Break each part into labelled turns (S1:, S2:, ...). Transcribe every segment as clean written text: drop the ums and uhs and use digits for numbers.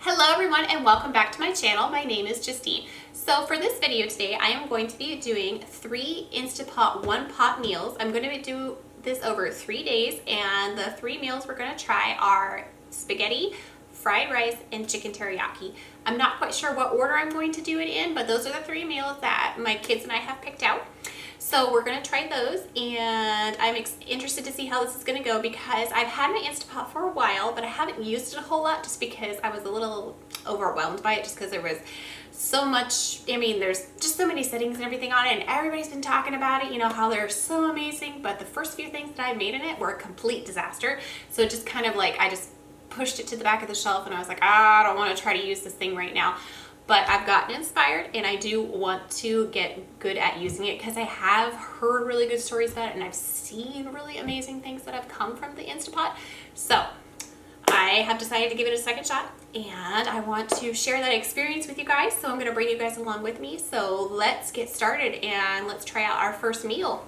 S1: Hello everyone and welcome back to my channel. My name is Justine. So for this video today, I am going to be doing 3 Insta Pot one pot meals. I'm going to do this over 3 days, and the 3 meals we're going to try are spaghetti, fried rice, and chicken teriyaki. I'm not quite sure what order I'm going to do it in, but those are the 3 meals that my kids and I have picked out. So we're going to try those, and I'm interested to see how this is going to go because I've had my Insta Pot for a while, but I haven't used it a whole lot just because I was a little overwhelmed by it, just because there was so much. I mean, there's just so many settings and everything on it, and everybody's been talking about it, you know, how they're so amazing, but the first few things that I made in it were a complete disaster. So just kind of like, I just pushed it to the back of the shelf and I was like, I don't want to try to use this thing right now. But I've gotten inspired and I do want to get good at using it because I have heard really good stories about it and I've seen really amazing things that have come from the Insta Pot. So I have decided to give it a second shot and I want to share that experience with you guys. So I'm going to bring you guys along with me. So let's get started and let's try out our first meal.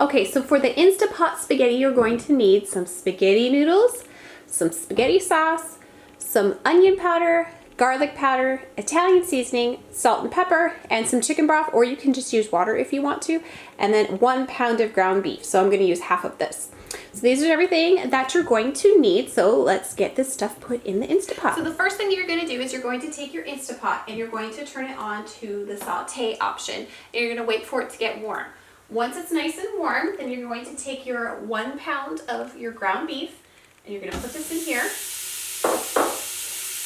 S1: Okay, so for the Insta Pot spaghetti, you're going to need some spaghetti noodles, some spaghetti sauce, some onion powder, garlic powder, Italian seasoning, salt and pepper, and some chicken broth, or you can just use water if you want to, and then 1 pound of ground beef. So I'm going to use half of this. So these are everything that you're going to need. So let's get this stuff put in the Insta Pot. So the first thing you're going to do is you're going to take your Insta Pot and you're going to turn it on to the saute option, and you're going to wait for it to get warm. Once it's nice and warm, then you're going to take your 1 pound of your ground beef and you're going to put this in here.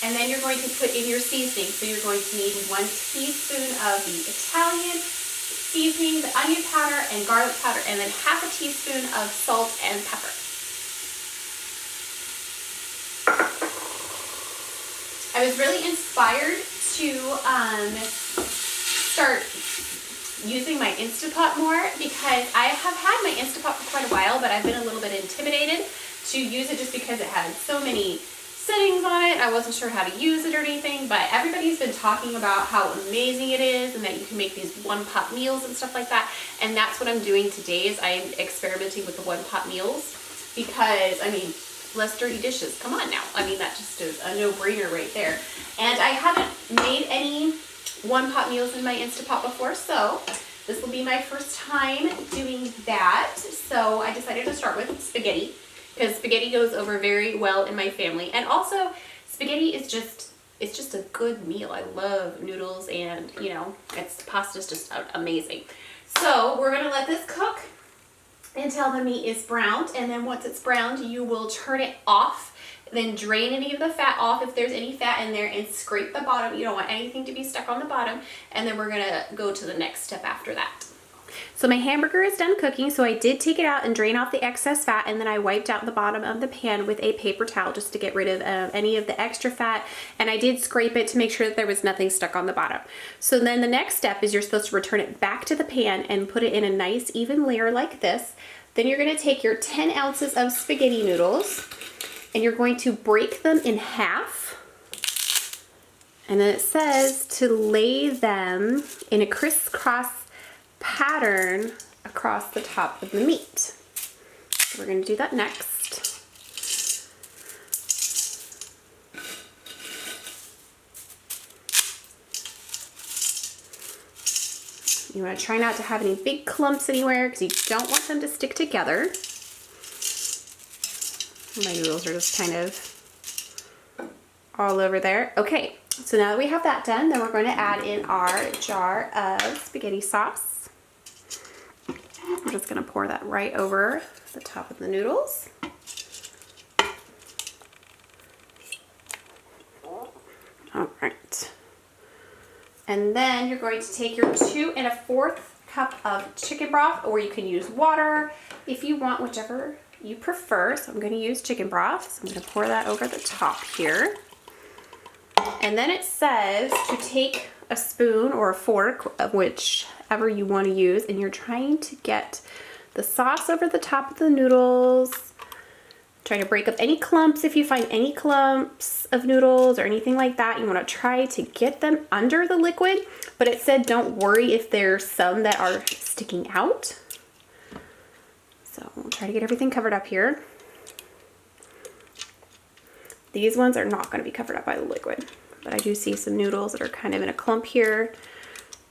S1: And then you're going to put in your seasoning. So you're going to need 1 teaspoon of the Italian seasoning, the onion powder and garlic powder, and then half a teaspoon of salt and pepper. I was really inspired to start using my Insta Pot more because I have had my Insta Pot for quite a while, but I've been a little bit intimidated to use it just because it had so many settings on it. I wasn't sure how to use it or anything, but everybody's been talking about how amazing it is and that you can make these one pot meals and stuff like that. And that's what I'm doing today, is I'm experimenting with the one pot meals because, I mean, less dirty dishes. Come on now. I mean, that just is a no-brainer right there. And I haven't made any one pot meals in my Insta Pot before, so this will be my first time doing that. So I decided to start with spaghetti, because spaghetti goes over very well in my family. And also, spaghetti is it's just a good meal. I love noodles, and you know, pasta's just amazing. So we're gonna let this cook until the meat is browned, and then once it's browned, you will turn it off, then drain any of the fat off if there's any fat in there, and scrape the bottom. You don't want anything to be stuck on the bottom, and then we're gonna go to the next step after that. So my hamburger is done cooking, so I did take it out and drain off the excess fat, and then I wiped out the bottom of the pan with a paper towel just to get rid of any of the extra fat, and I did scrape it to make sure that there was nothing stuck on the bottom. So then the next step is you're supposed to return it back to the pan and put it in a nice even layer like this. Then you're going to take your 10 ounces of spaghetti noodles and you're going to break them in half. And then it says to lay them in a crisscross pattern across the top of the meat. So we're going to do that next. You want to try not to have any big clumps anywhere because you don't want them to stick together. My noodles are just kind of all over there. Okay, so now that we have that done, then we're going to add in our jar of spaghetti sauce. I'm just going to pour that right over the top of the noodles. All right. And then you're going to take your 2 1/4 cup of chicken broth, or you can use water if you want, whichever you prefer. So I'm going to use chicken broth. So I'm going to pour that over the top here. And then it says to take a spoon or a fork, of whichever you want to use, and you're trying to get the sauce over the top of the noodles. Try to break up any clumps. If you find any clumps of noodles or anything like that, you want to try to get them under the liquid, but it said don't worry if there's some that are sticking out. So we'll try to get everything covered up here. These ones are not going to be covered up by the liquid, but I do see some noodles that are kind of in a clump here.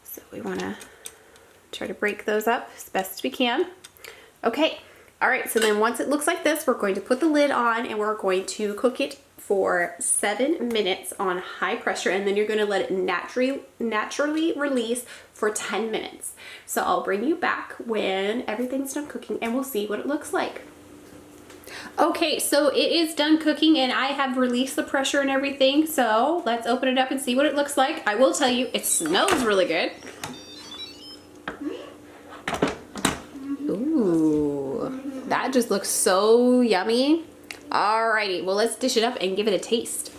S1: So we want to try to break those up as best as we can. Okay, all right, so then once it looks like this, we're going to put the lid on and we're going to cook it for 7 minutes on high pressure, and then you're going to let it naturally release for 10 minutes. So I'll bring you back when everything's done cooking and we'll see what it looks like. Okay, so it is done cooking and I have released the pressure and everything. So let's open it up and see what it looks like. I will tell you, it smells really good. Ooh, that just looks so yummy. Alrighty, well let's dish it up and give it a taste.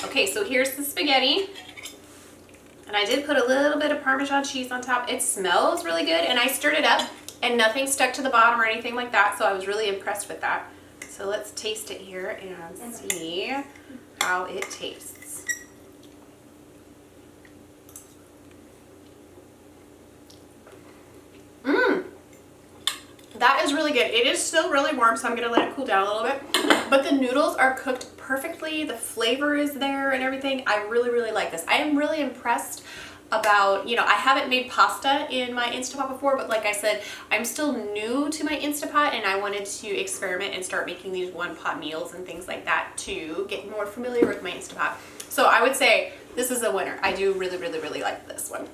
S1: Okay, so here's the spaghetti. And I did put a little bit of Parmesan cheese on top. It smells really good, and I stirred it up and nothing stuck to the bottom or anything like that, so I was really impressed with that. So let's taste it here and see how it tastes. That is really good. It is still really warm, so I'm gonna let it cool down a little bit. But the noodles are cooked perfectly. The flavor is there and everything. I really, really like this. I am really impressed about, you know, I haven't made pasta in my Insta Pot before, but like I said, I'm still new to my Insta Pot and I wanted to experiment and start making these one pot meals and things like that to get more familiar with my Insta Pot. So I would say this is a winner. I do really, really, really like this one.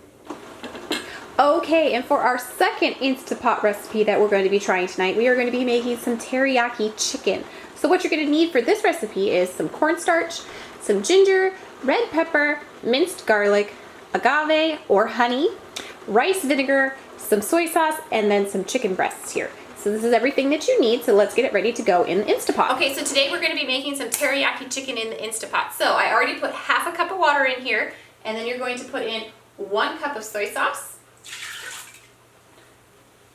S1: Okay, and for our second Insta Pot recipe that we're going to be trying tonight, we are going to be making some teriyaki chicken. So what you're going to need for this recipe is some cornstarch, some ginger, red pepper, minced garlic, agave or honey, rice vinegar, some soy sauce, and then some chicken breasts here. So this is everything that you need, so let's get it ready to go in the Insta Pot. Okay, so today we're going to be making some teriyaki chicken in the Insta Pot. So I already put half a cup of water in here, and then you're going to put in 1 cup of soy sauce.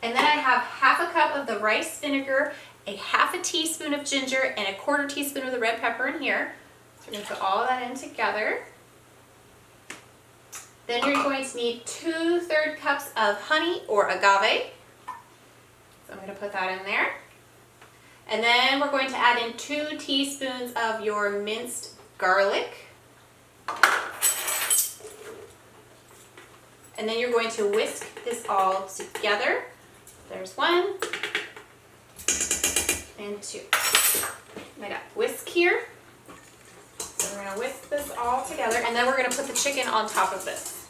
S1: And then I have half a cup of the rice vinegar, a half a teaspoon of ginger, and a 1/4 teaspoon of the red pepper in here. So we're going to put all of that in together. Then you're going to need 2/3 cups of honey or agave. So I'm going to put that in there. And then we're going to add in 2 teaspoons of your minced garlic. And then you're going to whisk this all together. There's 1 and 2. I got whisk here. So we're going to whisk this all together, and then we're going to put the chicken on top of this.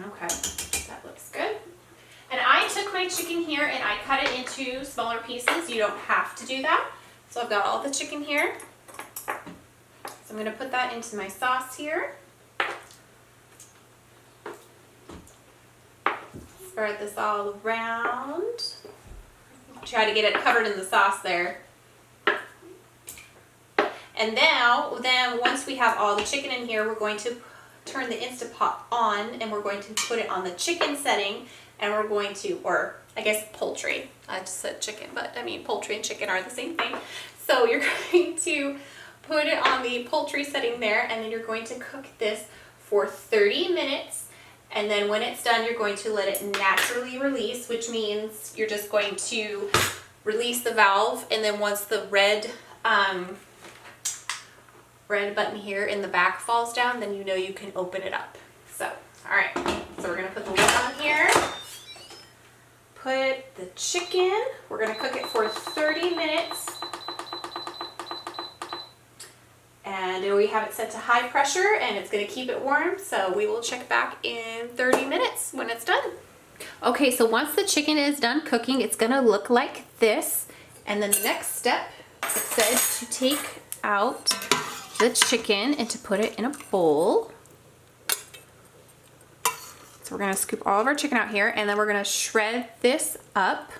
S1: Okay, that looks good. And I took my chicken here and I cut it into smaller pieces. You don't have to do that. So I've got all the chicken here. So I'm going to put that into my sauce here. Spread this all around. Try to get it covered in the sauce there. And now, once we have all the chicken in here, we're going to turn the Insta Pot on and we're going to put it on the chicken setting, and we're going to, or I guess poultry. I just said chicken, but I mean poultry and chicken are the same thing. So you're going to put it on the poultry setting there, and then you're going to cook this for 30 minutes. And then when it's done, you're going to let it naturally release, which means you're just going to release the valve, and then once the red button here in the back falls down, then you know you can open it up. So, all right, so we're gonna put the lid on here, put the chicken, we're gonna cook it for 30 minutes. And we have it set to high pressure, and it's going to keep it warm, so we will check back in 30 minutes when it's done. Okay, so once the chicken is done cooking, it's going to look like this. And then the next step, it said to take out the chicken and to put it in a bowl. So we're going to scoop all of our chicken out here, and then we're going to shred this up.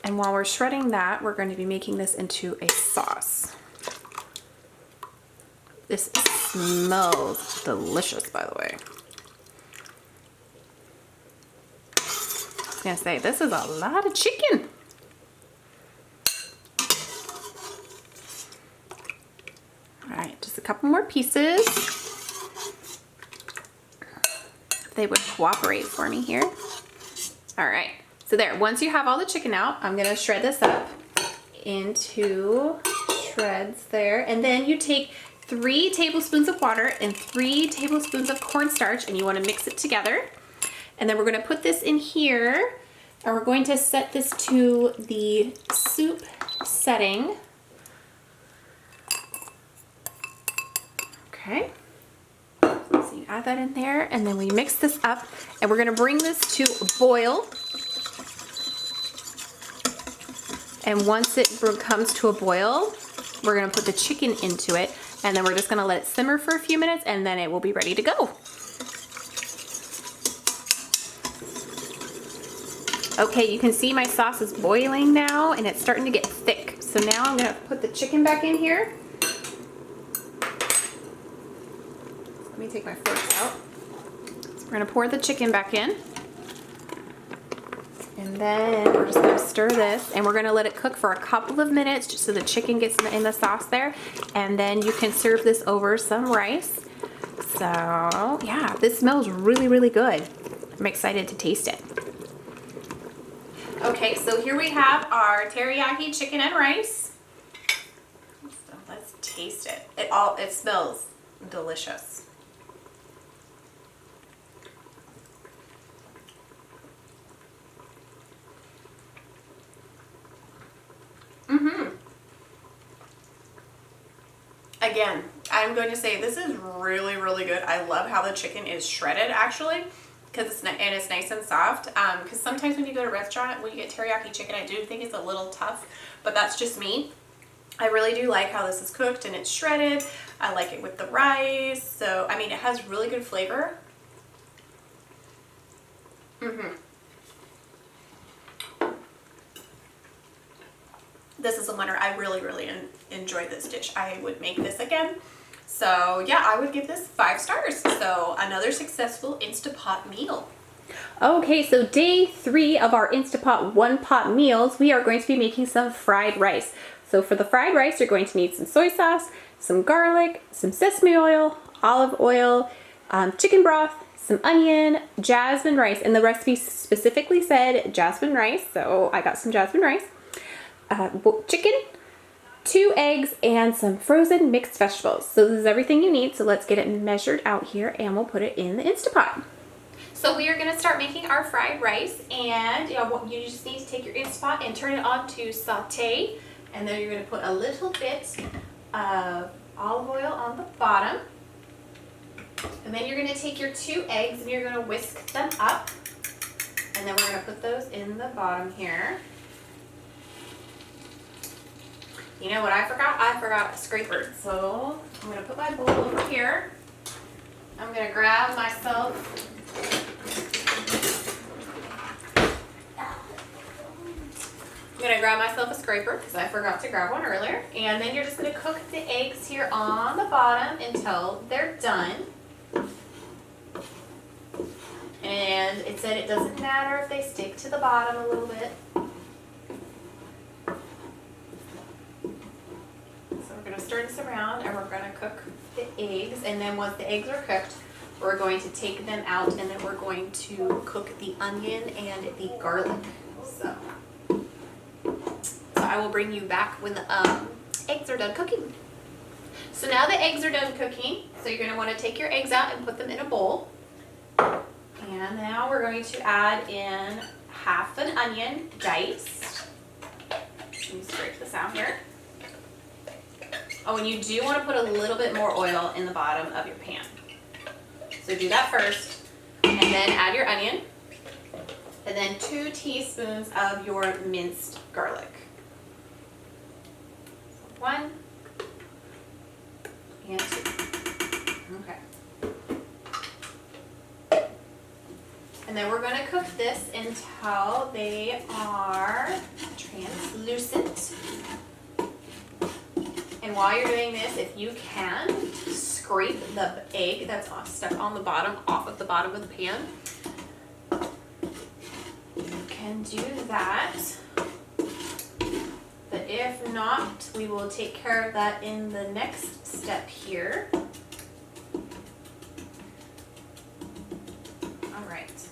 S1: And while we're shredding that, we're going to be making this into a sauce. This smells delicious, by the way. I was gonna say, this is a lot of chicken. All right, just a couple more pieces. If they would cooperate for me here. All right, So there, once you have all the chicken out, I'm gonna shred this up into shreds there. And then you take 3 tablespoons of water and 3 tablespoons of cornstarch, and you wanna mix it together. And then we're gonna put this in here, and we're going to set this to the soup setting. Okay. So you add that in there, and then we mix this up, and we're gonna bring this to a boil. And once it comes to a boil, we're gonna put the chicken into it, and then we're just gonna let it simmer for a few minutes, and then it will be ready to go. Okay, you can see my sauce is boiling now, and it's starting to get thick. So now I'm gonna put the chicken back in here. Let me take my forks out. So we're gonna pour the chicken back in. And then we're just gonna stir this, and we're gonna let it cook for a couple of minutes just so the chicken gets in the sauce there. And then you can serve this over some rice. So yeah, this smells really, really good. I'm excited to taste it. Okay, so here we have our teriyaki chicken and rice. So let's taste it. It smells delicious. Again, I'm going to say this is really, really good. I love how the chicken is shredded actually, because it's nice and soft. Because sometimes when you go to a restaurant, when you get teriyaki chicken, I do think it's a little tough, but that's just me. I really do like how this is cooked and it's shredded. I like it with the rice. So, I mean, it has really good flavor. This is a winner. I really, really enjoyed this dish. I would make this again. So yeah, I would give this 5 stars. So another successful Insta Pot meal. Okay, so day 3 of our Insta Pot 1-pot meals, we are going to be making some fried rice. So for the fried rice, you're going to need some soy sauce, some garlic, some sesame oil, olive oil, chicken broth, some onion, jasmine rice, and the recipe specifically said jasmine rice, so I got some jasmine rice. Chicken, 2 eggs, and some frozen mixed vegetables. So this is everything you need. So let's get it measured out here, and we'll put it in the Insta Pot. So we are going to start making our fried rice, and you just need to take your Insta Pot and turn it on to saute, and then you're going to put a little bit of olive oil on the bottom, and then you're going to take your 2 eggs and you're going to whisk them up, and then we're going to put those in the bottom here. You know what I forgot? I forgot a scraper. So I'm going to put my bowl over here. I'm going to grab myself a scraper because I forgot to grab one earlier. And then you're just going to cook the eggs here on the bottom until they're done. And it said it doesn't matter if they stick to the bottom a little bit. Stir this around, and we're going to cook the eggs, and then once the eggs are cooked, we're going to take them out, and then we're going to cook the onion and the garlic. So I will bring you back when the eggs are done cooking. So now the eggs are done cooking, so you're going to want to take your eggs out and put them in a bowl. And now we're going to add in half an onion diced. Let me scrape this out here. Oh, and you do want to put a little bit more oil in the bottom of your pan. So do that first, and then add your onion, and then 2 teaspoons of your minced garlic. 1 and 2. Okay. And then we're going to cook this until they are translucent. And while you're doing this, if you can, scrape the egg that's stuck on the bottom off of the bottom of the pan. You can do that. But if not, we will take care of that in the next step here. All right.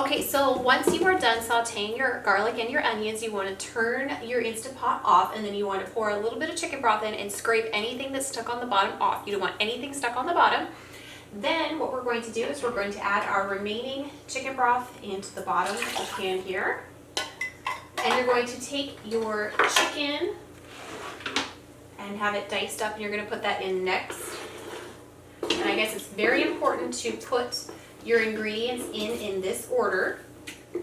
S1: Okay, so once you are done sauteing your garlic and your onions, you want to turn your Instant Pot off, and then you want to pour a little bit of chicken broth in and scrape anything that's stuck on the bottom off. You don't want anything stuck on the bottom. Then what we're going to do is we're going to add our remaining chicken broth into the bottom of the pan here. And you're going to take your chicken and have it diced up, and you're going to put that in next. And I guess it's very important to put your ingredients in this order. So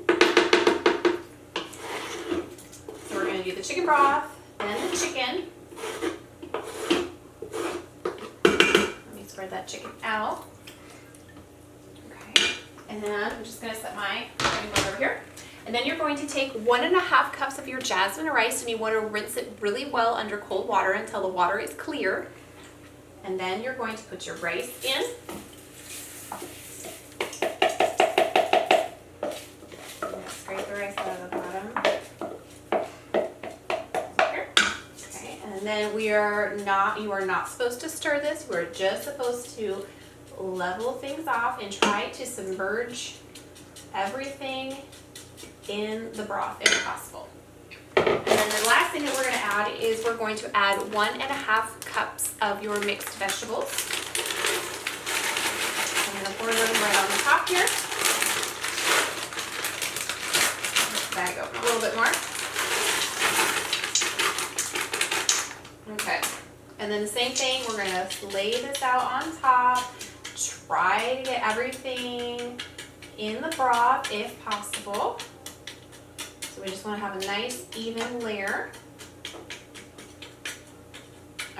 S1: we're going to do the chicken broth, then the chicken. Let me spread that chicken out. Okay, and then I'm just going to set my chicken board over here. And then you're going to take 1.5 cups of your jasmine rice, and you want to rinse it really well under cold water until the water is clear. And then you're going to put your rice in. Scrape the rice out of the bottom. Here. Okay, and then you are not supposed to stir this. We're just supposed to level things off and try to submerge everything in the broth if possible. And then the last thing that we're going to add is we're going to add 1.5 cups of your mixed vegetables. I'm going to pour them right on the top here. Bag open a little bit more. Okay. And then the same thing, we're going to lay this out on top. Try to get everything in the broth if possible. So we just want to have a nice even layer.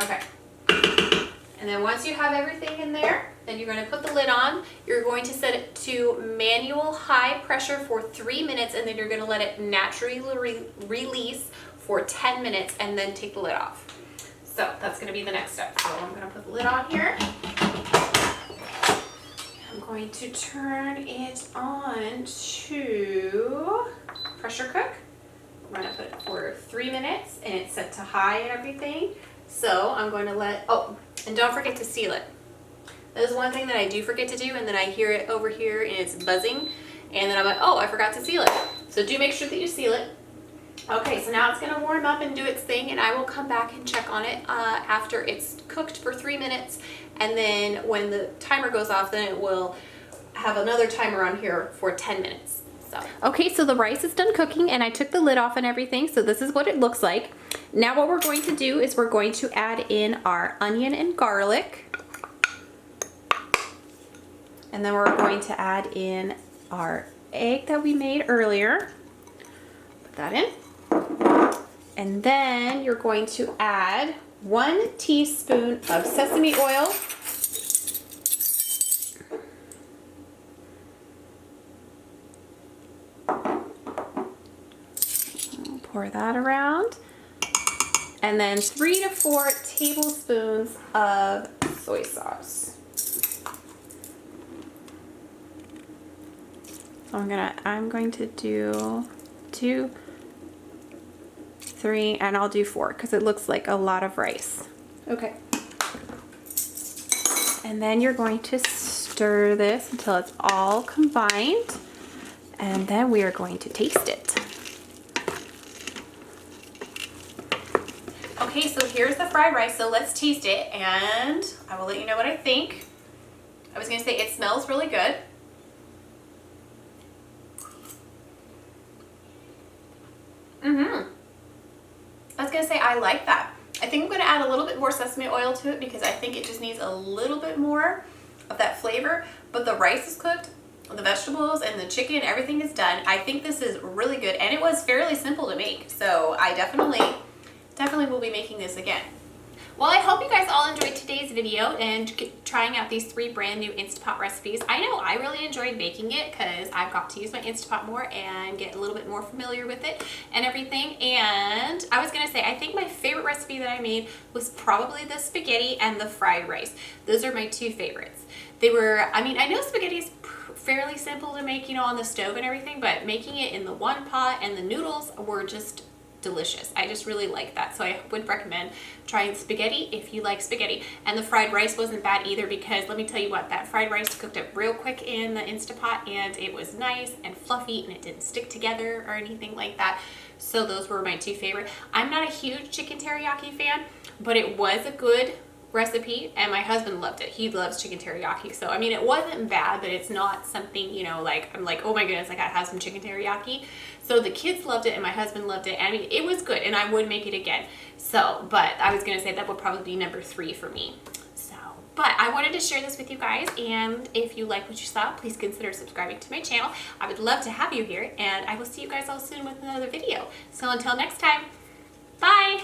S1: Okay. And then once you have everything in there, then you're going to put the lid on. You're going to set it to manual high pressure for 3 minutes, and then you're going to let it naturally release for 10 minutes and then take the lid off. So that's going to be the next step. So I'm going to put the lid on here. I'm going to turn it on to pressure cook. I'm going to put it for 3 minutes, and it's set to high and everything. So I'm going to and don't forget to seal it. That is one thing that I do forget to do, and then I hear it over here and it's buzzing, and then I'm like, oh, I forgot to seal it. So do make sure that you seal it. Okay, so now it's going to warm up and do its thing, and I will come back and check on it after it's cooked for 3 minutes, and then when the timer goes off, then it will have another timer on here for 10 minutes. Okay, so the rice is done cooking, and I took the lid off and everything, so this is what it looks like. Now what we're going to do is we're going to add in our onion and garlic. And then we're going to add in our egg that we made earlier. Put that in. And then you're going to add 1 teaspoon of sesame oil. Pour that around. And then 3 to 4 tablespoons of soy sauce. So I'm going to do 2, 3, and I'll do 4 because it looks like a lot of rice. Okay. And then you're going to stir this until it's all combined, and then we are going to taste it. Okay, so here's the fried rice, so let's taste it, and I will let you know what I think. I was going to say it smells really good. I was going to say I like that. I think I'm going to add a little bit more sesame oil to it because I think it just needs a little bit more of that flavor, but the rice is cooked, the vegetables and the chicken, everything is done. I think this is really good, and it was fairly simple to make, so I definitely will be making this again. Well, I hope you guys all enjoyed today's video and trying out these 3 brand new Instant Pot recipes. I know I really enjoyed making it because I've got to use my Instant Pot more and get a little bit more familiar with it and everything. And I was going to say, I think my favorite recipe that I made was probably the spaghetti and the fried rice. Those are my 2 favorites. They were, I mean, I know spaghetti is fairly simple to make, you know, on the stove and everything, but making it in the one pot and the noodles were just delicious. I just really like that. So I would recommend trying spaghetti if you like spaghetti. And the fried rice wasn't bad either, because let me tell you what, that fried rice cooked up real quick in the Insta Pot, and it was nice and fluffy, and it didn't stick together or anything like that. So those were my two favorite. I'm not a huge chicken teriyaki fan, but it was a good recipe, and my husband loved it. He loves chicken teriyaki. So I mean, it wasn't bad, but it's not something, you know, like I'm like, oh my goodness, I gotta have some chicken teriyaki. So the kids loved it and my husband loved it. I mean, it was good, and I would make it again. So, but I was gonna say that would probably be number 3 for me. So, but I wanted to share this with you guys, and if you like what you saw, please consider subscribing to my channel. I would love to have you here, and I will see you guys all soon with another video. So until next time, bye.